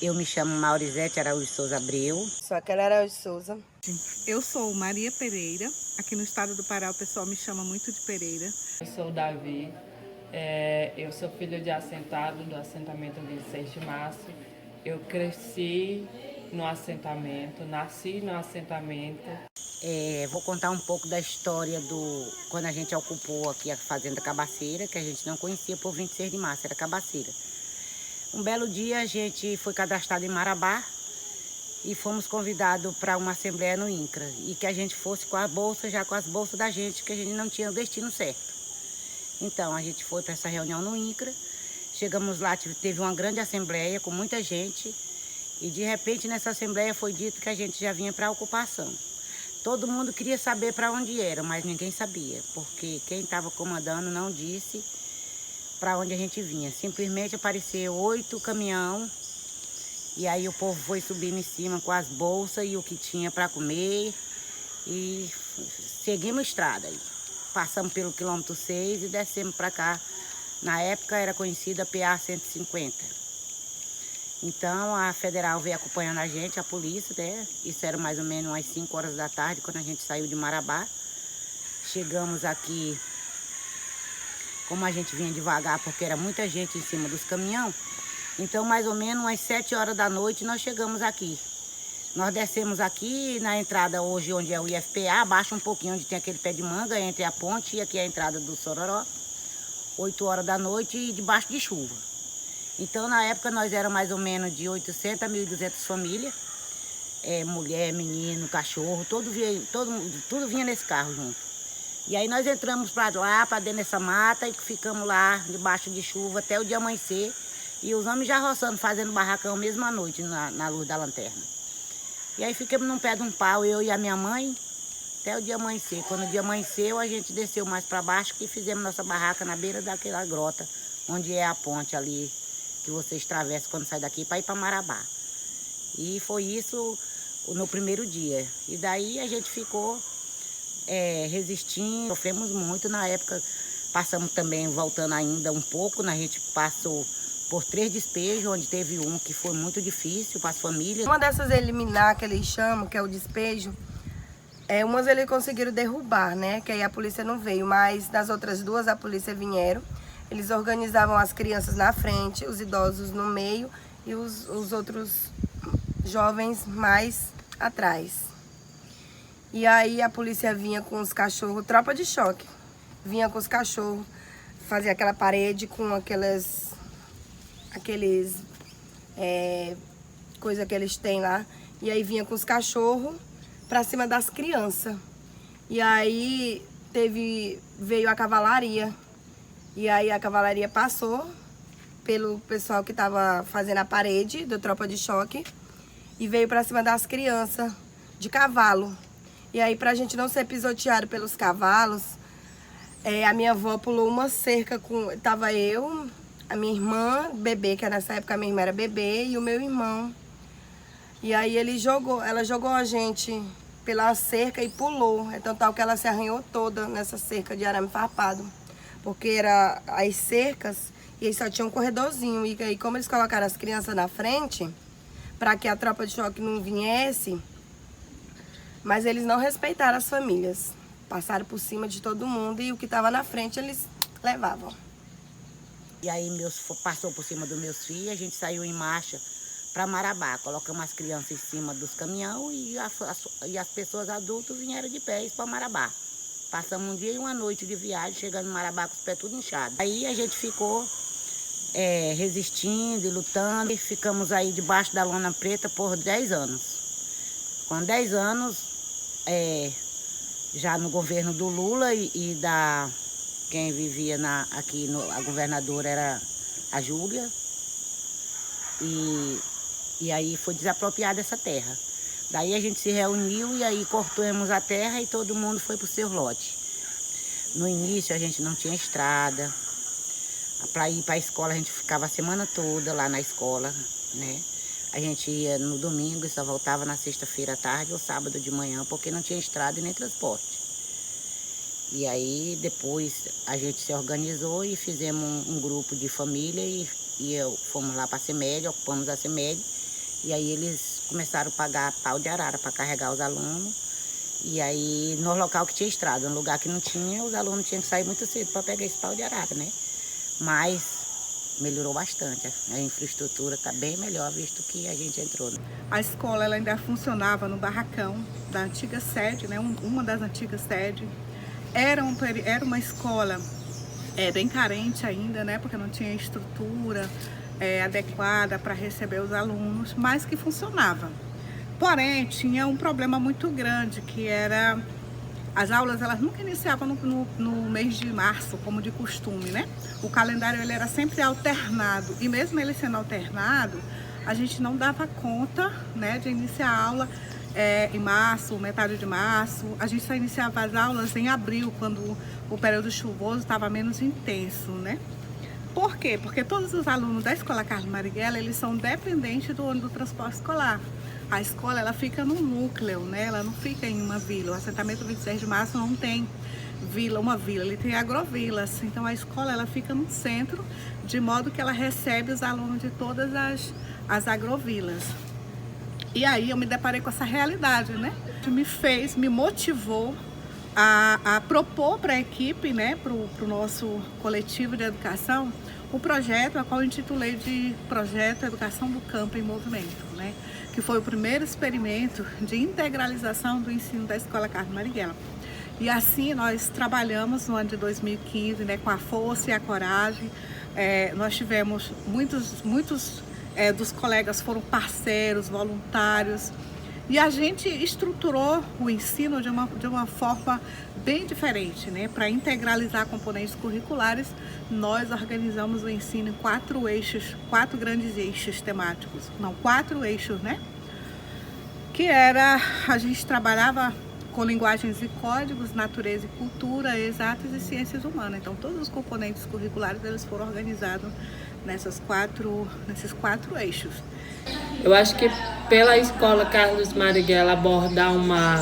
Eu me chamo Maurizete Araújo Souza Abreu. Sou aquela Araújo Souza. Eu sou Maria Pereira. Aqui no estado do Pará o pessoal me chama muito de Pereira. Eu sou o Davi. Eu sou filho de assentado do assentamento de 6 de março. Eu cresci no assentamento, nasci no assentamento. Vou contar um pouco da história quando a gente ocupou aqui a Fazenda Cabaceira, que a gente não conhecia por 26 de março, era Cabaceira. Um belo dia a gente foi cadastrado em Marabá e fomos convidados para uma assembleia no INCRA. E que a gente fosse com a bolsa, já com as bolsas da gente, que a gente não tinha o destino certo. Então a gente foi para essa reunião no INCRA, chegamos lá, teve uma grande assembleia com muita gente e de repente nessa assembleia foi dito que a gente já vinha para a ocupação. Todo mundo queria saber para onde era, mas ninguém sabia, porque quem estava comandando não disse para onde a gente vinha. Simplesmente apareceu 8 caminhões e aí o povo foi subindo em cima com as bolsas e o que tinha para comer e seguimos a estrada. Passamos pelo quilômetro 6 e descemos para cá. Na época era conhecida PA 150. Então a federal veio acompanhando a gente, a polícia, né? Isso era mais ou menos umas 5 horas da tarde, quando a gente saiu de Marabá. Chegamos aqui, como a gente vinha devagar, porque era muita gente em cima dos caminhões. Então mais ou menos umas 7 horas da noite nós chegamos aqui. Nós descemos aqui na entrada hoje, onde é o IFPA, abaixo um pouquinho, onde tem aquele pé de manga, entre a ponte e aqui a entrada do Sororó. 8 horas da noite e debaixo de chuva. Então, na época, nós éramos mais ou menos de 800 a 1.200 famílias. Mulher, menino, cachorro, tudo vinha nesse carro junto. E aí nós entramos para lá, para dentro dessa mata, e ficamos lá, debaixo de chuva, até o dia amanhecer. E os homens já roçando, fazendo barracão mesmo à noite, na luz da lanterna. E aí ficamos num pé de um pau, eu e a minha mãe, até o dia amanhecer. Quando o dia amanheceu, a gente desceu mais para baixo e fizemos nossa barraca na beira daquela grota, onde é a ponte ali, que vocês atravessam quando saem daqui para ir para Marabá. E foi isso no primeiro dia. E daí a gente ficou resistindo, sofremos muito. Na época, passamos também, voltando ainda um pouco, a gente passou por 3 despejos, onde teve um que foi muito difícil para as famílias. Uma dessas eliminar, que eles chamam, que é o despejo, umas eles conseguiram derrubar, né? Que aí a polícia não veio, mas nas outras 2 a polícia vieram. Eles organizavam as crianças na frente, os idosos no meio e os outros jovens mais atrás. E aí a polícia vinha com os cachorros, tropa de choque, vinha com os cachorros, fazia aquela parede com aqueles coisa que eles têm lá, e aí vinha com os cachorros pra cima das crianças. E aí veio a cavalaria. E aí a cavalaria passou pelo pessoal que tava fazendo a parede do tropa de choque e veio pra cima das crianças de cavalo. E aí, pra gente não ser pisoteado pelos cavalos, a minha avó pulou uma cerca tava eu, a minha irmã, bebê, que nessa época a minha irmã era bebê, e o meu irmão. E aí ela jogou a gente pela cerca e pulou. É tão tal que ela se arranhou toda nessa cerca de arame farpado. Porque era as cercas e aí só tinha um corredorzinho. E aí como eles colocaram as crianças na frente, para que a tropa de choque não viesse, mas eles não respeitaram as famílias. Passaram por cima de todo mundo e o que estava na frente eles levavam. E aí passou por cima dos meus filhos, a gente saiu em marcha para Marabá. Colocamos as crianças em cima dos caminhões e as pessoas adultas vieram de pés para Marabá. Passamos um dia e uma noite de viagem, chegando em Marabá com os pés tudo inchados. Aí a gente ficou resistindo e lutando. E ficamos aí debaixo da lona preta por 10 anos. Com 10 anos, já no governo do Lula quem vivia aqui, a governadora era a Júlia. E aí foi desapropriada essa terra. Daí a gente se reuniu e aí cortamos a terra e todo mundo foi para o seu lote. No início a gente não tinha estrada. Para ir para a escola a gente ficava a semana toda lá na escola, né? A gente ia no domingo e só voltava na sexta-feira à tarde ou sábado de manhã, porque não tinha estrada e nem transporte. E aí depois a gente se organizou e fizemos um grupo de família e fomos lá para a CEMED, ocupamos a CEMED. E aí eles começaram a pagar pau de arara para carregar os alunos. E aí no local que tinha estrada, no lugar que não tinha, os alunos tinham que sair muito cedo para pegar esse pau de arara, né? Mas melhorou bastante. A infraestrutura está bem melhor, visto que a gente entrou. A escola ela ainda funcionava no barracão da antiga sede, né? Uma das antigas sedes. Era uma escola bem carente ainda, né? Porque não tinha estrutura adequada para receber os alunos, mas que funcionava. Porém, tinha um problema muito grande, que era as aulas, elas nunca iniciavam no mês de março, como de costume, né? O calendário ele era sempre alternado, e mesmo ele sendo alternado, a gente não dava conta, né, de iniciar a aula em março, metade de março. A gente só iniciava as aulas em abril, quando o período chuvoso estava menos intenso, né? Por quê? Porque todos os alunos da Escola Carlos Marighella, eles são dependentes do transporte escolar. A escola, ela fica no núcleo, né? Ela não fica em uma vila. O assentamento 26 de março não tem uma vila, ele tem agrovilas. Então a escola, ela fica no centro, de modo que ela recebe os alunos de todas as agrovilas. E aí eu me deparei com essa realidade, né? Me motivou a propor para a equipe, né, para o nosso coletivo de educação, o projeto, a qual eu intitulei de Projeto Educação do Campo em Movimento, né, que foi o primeiro experimento de integralização do ensino da Escola Carlos Marighella. E assim nós trabalhamos no ano de 2015, né, com a força e a coragem. Nós tivemos muitos dos colegas foram parceiros, voluntários, e a gente estruturou o ensino de uma forma bem diferente, né? Para integralizar componentes curriculares, nós organizamos o ensino em 4 grandes eixos temáticos, não, 4 eixos, né? A gente trabalhava com linguagens e códigos, natureza e cultura, exatas e ciências humanas. Então, todos os componentes curriculares eles foram organizados nesses 4 eixos. Eu acho que pela Escola Carlos Marighella abordar uma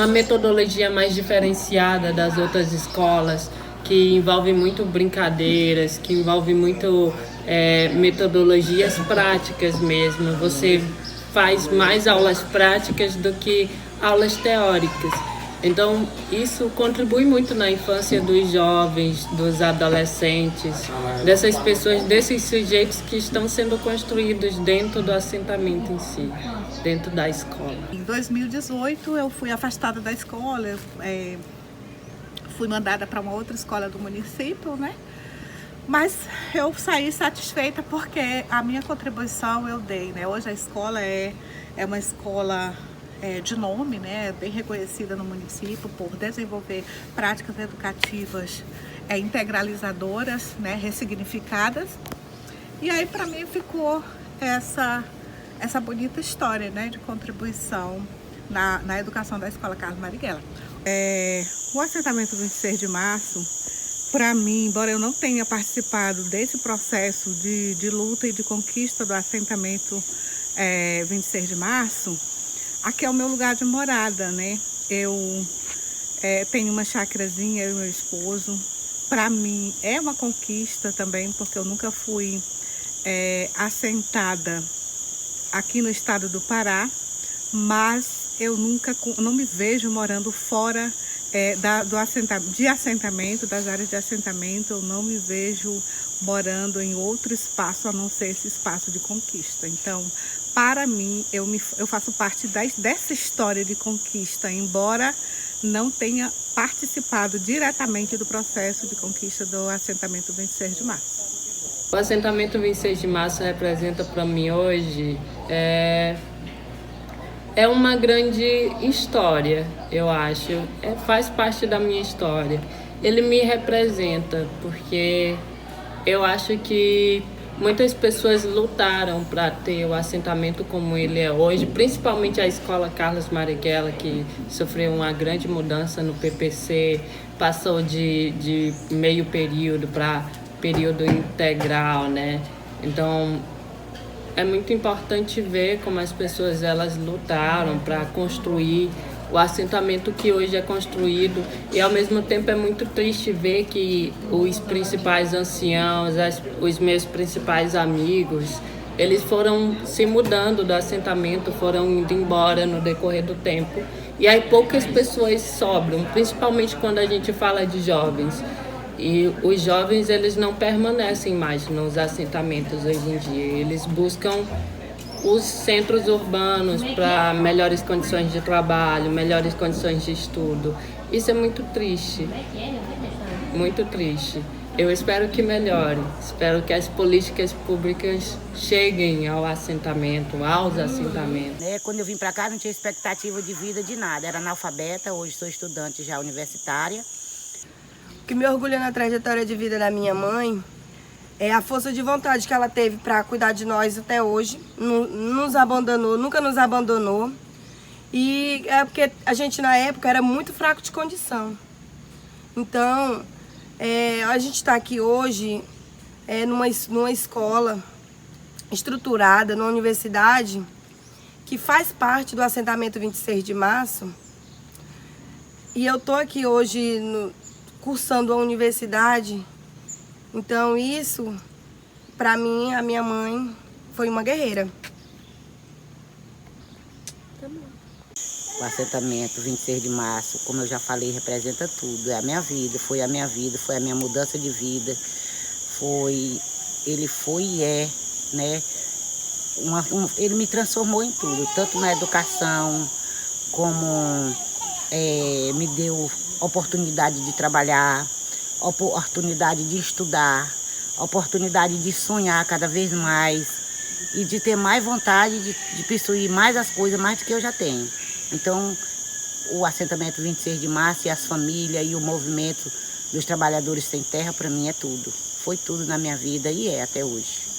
metodologia mais diferenciada das outras escolas, que envolve muito brincadeiras, que envolve muito metodologias práticas mesmo. Você faz mais aulas práticas do que aulas teóricas. Então, isso contribui muito na infância dos jovens, dos adolescentes, dessas pessoas, desses sujeitos que estão sendo construídos dentro do assentamento em si, dentro da escola. Em 2018, eu fui afastada da escola, fui mandada para uma outra escola do município, né? Mas eu saí satisfeita porque a minha contribuição eu dei, né? Hoje a escola é uma escola de nome, né, bem reconhecida no município por desenvolver práticas educativas integralizadoras, né, ressignificadas. E aí para mim ficou essa bonita história, né, de contribuição na educação da Escola Carlos Marighella. O assentamento 26 de março, para mim, embora eu não tenha participado desse processo de luta e de conquista do assentamento 26 de março, aqui é o meu lugar de morada, né? Eu tenho uma chacrazinha, eu e meu esposo. Para mim é uma conquista também, porque eu nunca fui assentada aqui no estado do Pará, mas eu não me vejo morando fora de assentamento, das áreas de assentamento. Eu não me vejo morando em outro espaço a não ser esse espaço de conquista. Então, para mim, eu faço parte dessa história de conquista, embora não tenha participado diretamente do processo de conquista do assentamento 26 de março. O assentamento 26 de março representa para mim hoje uma grande história, eu acho. Faz parte da minha história. Ele me representa porque eu acho que muitas pessoas lutaram para ter o assentamento como ele é hoje, principalmente a Escola Carlos Marighella, que sofreu uma grande mudança no PPC, passou de meio período para período integral, né? Então, é muito importante ver como as pessoas elas lutaram para construir o assentamento que hoje é construído. E ao mesmo tempo é muito triste ver que os principais anciãos, os meus principais amigos, eles foram se mudando do assentamento, foram indo embora no decorrer do tempo. E aí poucas pessoas sobram, principalmente quando a gente fala de jovens. E os jovens, eles não permanecem mais nos assentamentos hoje em dia. Eles buscam os centros urbanos para melhores condições de trabalho, melhores condições de estudo. Isso é muito triste, muito triste. Eu espero que melhore, espero que as políticas públicas cheguem ao assentamento, aos assentamentos. Quando eu vim para cá não tinha expectativa de vida de nada, era analfabeta, hoje sou estudante já universitária. O que me orgulha na trajetória de vida da minha mãe é a força de vontade que ela teve para cuidar de nós até hoje, nos abandonou, nunca nos abandonou. E é porque a gente na época era muito fraco de condição. Então, a gente está aqui hoje numa escola estruturada, numa universidade que faz parte do assentamento 26 de março. E eu estou aqui hoje cursando a universidade. Então isso, para mim, a minha mãe foi uma guerreira. O assentamento 26 de março, como eu já falei, representa tudo. É a minha vida, foi a minha vida, foi a minha mudança de vida. Ele foi e é, né? Ele me transformou em tudo, tanto na educação, como me deu oportunidade de trabalhar, oportunidade de estudar, oportunidade de sonhar cada vez mais e de ter mais vontade de possuir mais as coisas, mais do que eu já tenho. Então, o assentamento 26 de março e as famílias e o movimento dos trabalhadores sem terra, para mim, é tudo. Foi tudo na minha vida e é até hoje.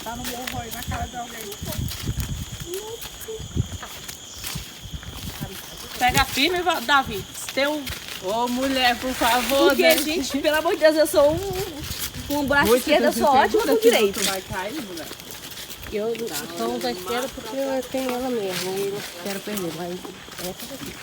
Tá no morro aí, na cara de alguém. Pega firme, Davi. Teu... Ô, mulher, por favor, Porque, gente, pelo amor de Deus, eu sou um braço esquerdo, eu sou ótima com o direito. Vai cair, mulher. Eu sou da esquerda porque eu tenho ela mesmo. Eu não quero perder, mas essa daqui.